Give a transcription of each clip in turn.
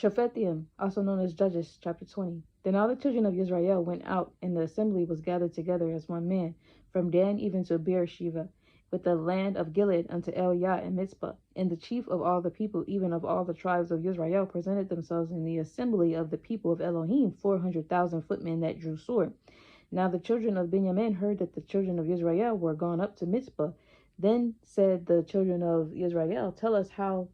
Shephathaim, also known as Judges, chapter 20. Then all the children of Israel went out, and the assembly was gathered together as one man, from Dan even to Beersheba, with the land of Gilead unto Eliah and Mizpah. And the chief of all the people, even of all the tribes of Israel, presented themselves in the assembly of the people of Elohim, 400,000 footmen that drew sword. Now the children of Benjamin heard that the children of Israel were gone up to Mizpah. Then said the children of Israel, Tell us how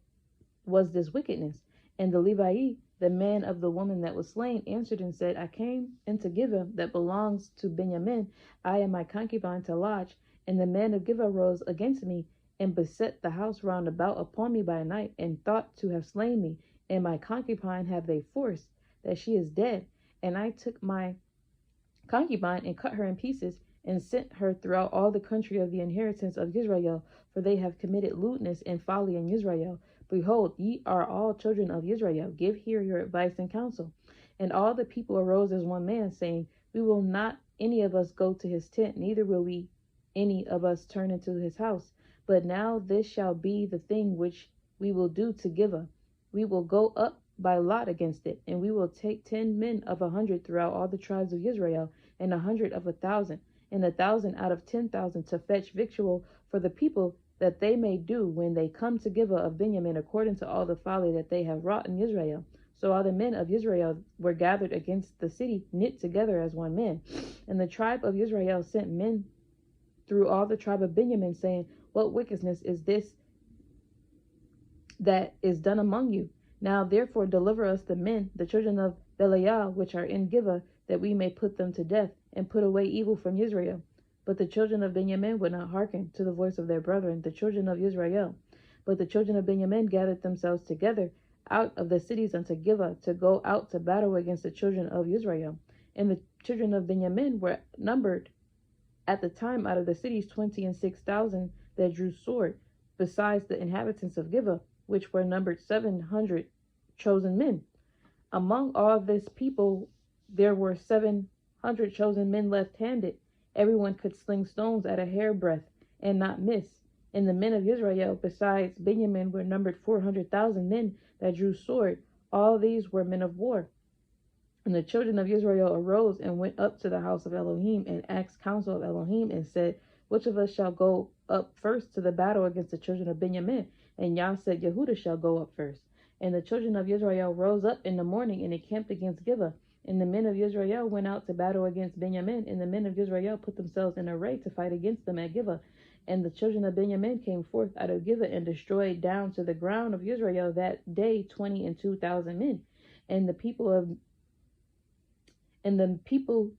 was this wickedness? And the Levi, the man of the woman that was slain, answered and said, I came into Gibeah that belongs to Benjamin, I and my concubine to lodge. And the man of Gibeah rose against me, and beset the house round about upon me by night, and thought to have slain me. And my concubine have they forced, that she is dead. And I took my concubine and cut her in pieces, and sent her throughout all the country of the inheritance of Israel, for they have committed lewdness and folly in Israel. Behold, ye are all children of Israel. Give here your advice and counsel. And all the people arose as one man, saying, We will not any of us go to his tent, neither will we any of us turn into his house. But now this shall be the thing which we will do to Gibeah. We will go up by lot against it, and we will take 10 men of 100 throughout all the tribes of Israel, and 100 of 1,000, and 1,000 out of 10,000 to fetch victual for the people, that they may do when they come to Gibeah of Benjamin, according to all the folly that they have wrought in Israel. So all the men of Israel were gathered against the city, knit together as one man. And the tribe of Israel sent men through all the tribe of Benjamin, saying, What wickedness is this that is done among you? Now therefore deliver us the men, the children of Belial, which are in Gibeah, that we may put them to death, and put away evil from Israel. But the children of Benjamin would not hearken to the voice of their brethren, the children of Israel. But the children of Benjamin gathered themselves together out of the cities unto Gibeah, to go out to battle against the children of Israel. And the children of Benjamin were numbered at the time out of the cities 26,000 that drew sword, besides the inhabitants of Gibeah, which were numbered 700 chosen men. Among all this people there were 700 chosen men left-handed. Everyone could sling stones at a hairbreadth and not miss. And the men of Israel, besides Benjamin, were numbered 400,000 men that drew sword. All these were men of war. And the children of Israel arose and went up to the house of Elohim, and asked counsel of Elohim, and said, Which of us shall go up first to the battle against the children of Benjamin? And Yah said, Yehuda shall go up first. And the children of Israel rose up in the morning and encamped against Gibeah. And the men of Israel went out to battle against Benjamin, and the men of Israel put themselves in array to fight against them at Gibeah. And the children of Benjamin came forth out of Gibeah, and destroyed down to the ground of Israel that day 22,000 men. And the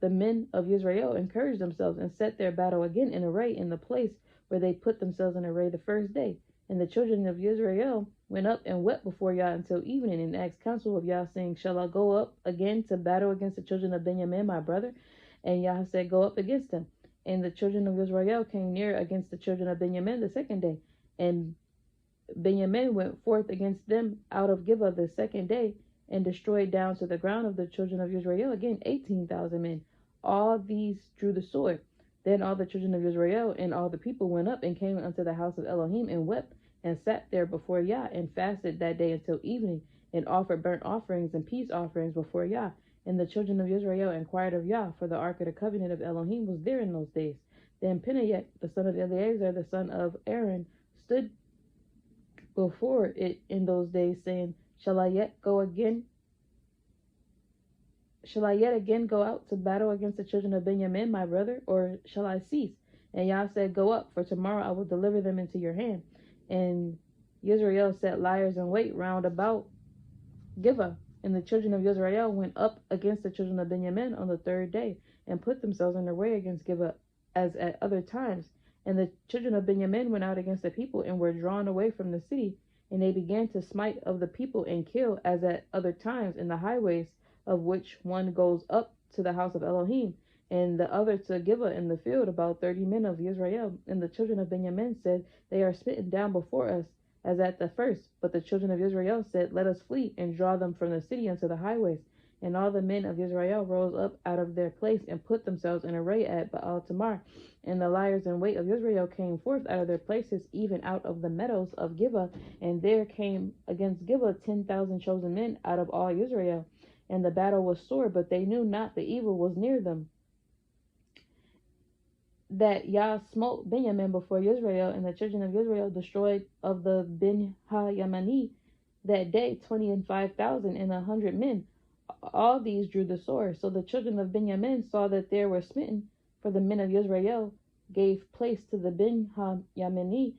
men of Israel, encouraged themselves, and set their battle again in array in the place where they put themselves in array the first day. And the children of Israel went up and wept before Yah until evening, and asked counsel of Yah, saying, Shall I go up again to battle against the children of Benjamin, my brother? And Yah said, Go up against them. And the children of Israel came near against the children of Benjamin the second day. And Benjamin went forth against them out of Gibeah the second day, and destroyed down to the ground of the children of Israel again 18,000 men. All these drew the sword. Then all the children of Israel and all the people went up and came unto the house of Elohim, and wept, and sat there before Yah, and fasted that day until evening, and offered burnt offerings and peace offerings before Yah. And the children of Israel inquired of Yah, for the ark of the covenant of Elohim was there in those days. Then Peninnah, the son of Eleazar, the son of Aaron, stood before it in those days, saying, Shall I yet again go out to battle against the children of Benjamin, my brother, or shall I cease? And Yah said, Go up, for tomorrow I will deliver them into your hand. And Israel set liers in wait round about Gibeah. And the children of Israel went up against the children of Benjamin on the third day, and put themselves in their way against Gibeah, as at other times. And the children of Benjamin went out against the people, and were drawn away from the city. And they began to smite of the people, and kill, as at other times, in the highways, of which one goes up to the house of Elohim, and the other to Gibeah in the field, about 30 men of Israel. And the children of Benjamin said, They are smitten down before us, as at the first. But the children of Israel said, Let us flee, and draw them from the city unto the highways. And all the men of Israel rose up out of their place and put themselves in array at Baal Tamar. And the liers in wait of Israel came forth out of their places, even out of the meadows of Gibeah. And there came against Gibeah 10,000 chosen men out of all Israel. And the battle was sore, but they knew not the evil was near them, that Yah smote Benjamin before Israel, and the children of Israel destroyed of the Ben Ha-Yamani that day 25,000 and 100 men. All these drew the sword. So the children of Benjamin saw that they were smitten, for the men of Israel gave place to the Ben Ha-Yamani,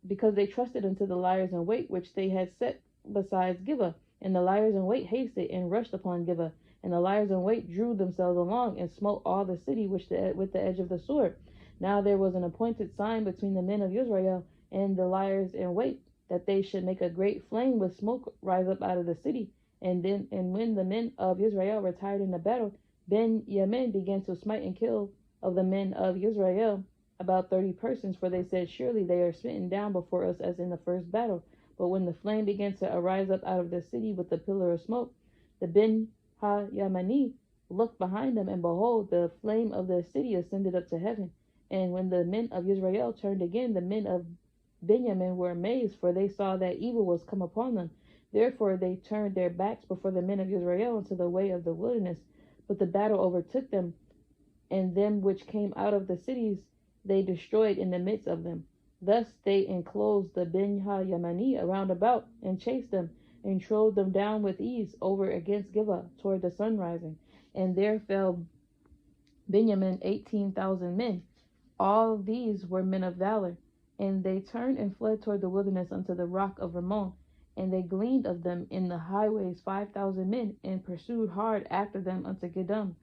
because they trusted unto the liers in wait which they had set besides Gibeah. And the liers in wait hasted and rushed upon Gibeah. And the liers in wait drew themselves along and smote all the city with the edge of the sword. Now there was an appointed sign between the men of Israel and the liers in wait, that they should make a great flame with smoke rise up out of the city. And when the men of Israel retired in the battle, Ben-Yamin began to smite and kill of the men of Israel about 30 persons, for they said, surely they are smitten down before us as in the first battle. But when the flame began to arise up out of the city with the pillar of smoke, the Ben Ha-Yamani looked behind them, and behold, the flame of the city ascended up to heaven. And when the men of Israel turned again, the men of Benjamin were amazed, for they saw that evil was come upon them. Therefore they turned their backs before the men of Israel into the way of the wilderness. But the battle overtook them, and them which came out of the cities they destroyed in the midst of them. Thus they enclosed the Ben Ha-Yamani around about, and chased them, and trode them down with ease over against Gibeah toward the sun rising. And there fell Benjamin 18,000 men. All these were men of valor. And they turned and fled toward the wilderness unto the rock of Rimmon. And they gleaned of them in the highways 5,000 men, and pursued hard after them unto Gedum,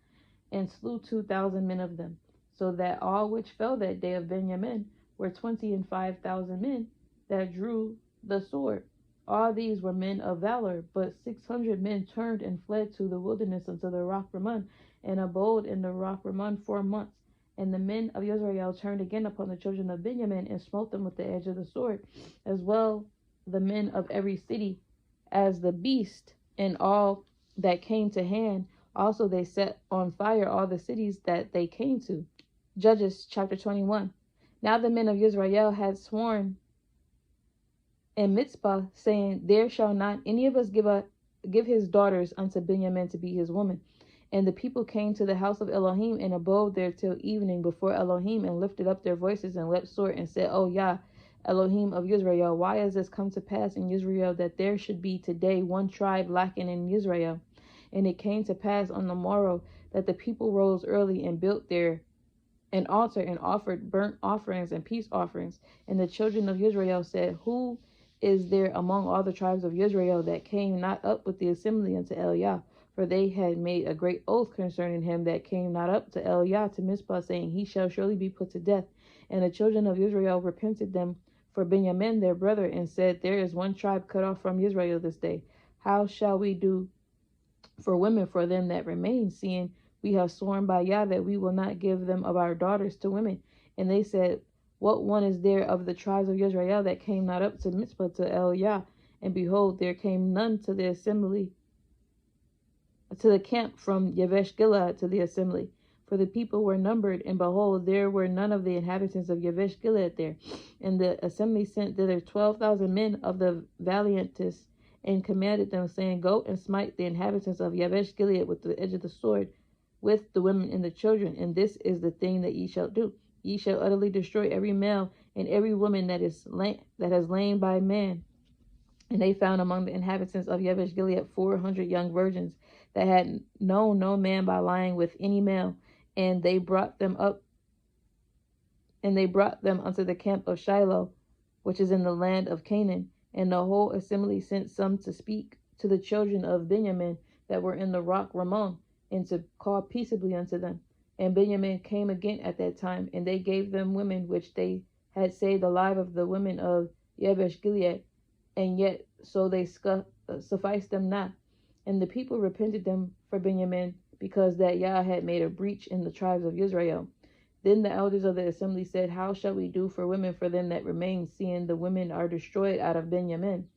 and slew 2,000 men of them. So that all which fell that day of Benjamin were 25,000 men that drew the sword. All these were men of valor, but 600 men turned and fled to the wilderness unto the rock Rimmon, and abode in the rock Rimmon 4 months. And the men of Israel turned again upon the children of Benjamin, and smote them with the edge of the sword, as well the men of every city as the beast, and all that came to hand. Also they set on fire all the cities that they came to. Judges chapter 21. Now the men of Israel had sworn in Mitzpah, saying, there shall not any of us give his daughters unto Benjamin to be his woman. And the people came to the house of Elohim, and abode there till evening before Elohim, and lifted up their voices and wept sore, and said, O Yah, Elohim of Israel, why is this come to pass in Israel, that there should be today one tribe lacking in Israel? And it came to pass on the morrow that the people rose early and built there an altar, and offered burnt offerings and peace offerings. And the children of Israel said, who is there among all the tribes of Israel that came not up with the assembly unto Eliah? For they had made a great oath concerning him that came not up to Eliah to Mizpah, saying, he shall surely be put to death. And the children of Israel repented them for Benjamin their brother, and said, there is one tribe cut off from Israel this day. How shall we do for women for them that remain, seeing we have sworn by Yah that we will not give them of our daughters to women? And they said, what one is there of the tribes of Israel that came not up to Mitzpah to Eliah? And behold, there came none to the assembly, to the camp from Yavesh Gilead to the assembly. For the people were numbered, and behold, there were none of the inhabitants of Yavesh Gilead there. And the assembly sent thither 12,000 men of the valiantest, and commanded them, saying, go and smite the inhabitants of Yavesh Gilead with the edge of the sword, with the women and the children. And this is the thing that ye shall do. Ye shall utterly destroy every male and every woman that has lain by man. And they found among the inhabitants of Yavesh Gilead 400 young virgins that had known no man by lying with any male. And they brought them unto the camp of Shiloh, which is in the land of Canaan. And the whole assembly sent some to speak to the children of Benjamin that were in the rock Rimmon, and to call peaceably unto them. And Benjamin came again at that time, and they gave them women which they had saved alive of the women of Yavesh Gilead, and yet so they sufficed them not. And the people repented them for Benjamin, because that Yah had made a breach in the tribes of Israel. Then the elders of the assembly said, how shall we do for women for them that remain, seeing the women are destroyed out of Benjamin?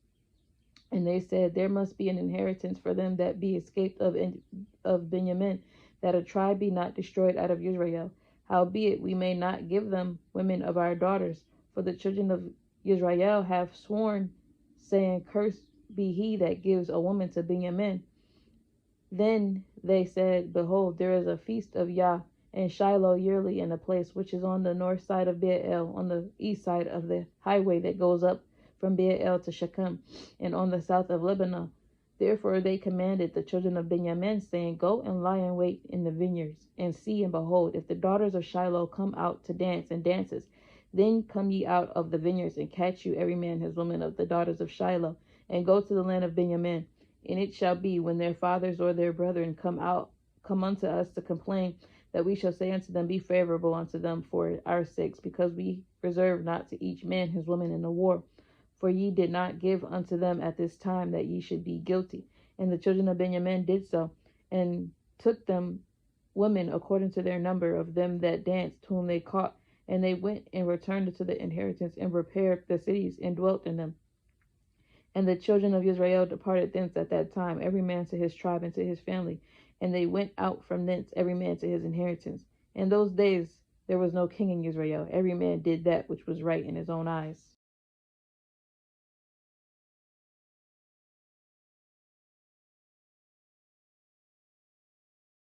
And they said, there must be an inheritance for them that be escaped of Benjamin, that a tribe be not destroyed out of Israel. Howbeit we may not give them women of our daughters, for the children of Israel have sworn, saying, cursed be he that gives a woman to Benjamin. Then they said, behold, there is a feast of Yah in Shiloh yearly in a place which is on the north side of Beel, on the east side of the highway that goes up from Beel to Shechem, and on the south of Lebanon. Therefore they commanded the children of Benjamin, saying, go and lie in wait in the vineyards, and see, and behold, if the daughters of Shiloh come out to dance and dances, then come ye out of the vineyards, and catch you every man his woman of the daughters of Shiloh, and go to the land of Benjamin. And it shall be, when their fathers or their brethren come unto us to complain, that we shall say unto them, be favorable unto them for our sakes, because we reserve not to each man his woman in the war. For ye did not give unto them at this time, that ye should be guilty. And the children of Benjamin did so, and took them women according to their number of them that danced, whom they caught. And they went and returned to the inheritance, and repaired the cities, and dwelt in them. And the children of Israel departed thence at that time, every man to his tribe and to his family. And they went out from thence, every man to his inheritance. In those days there was no king in Israel. Every man did that which was right in his own eyes.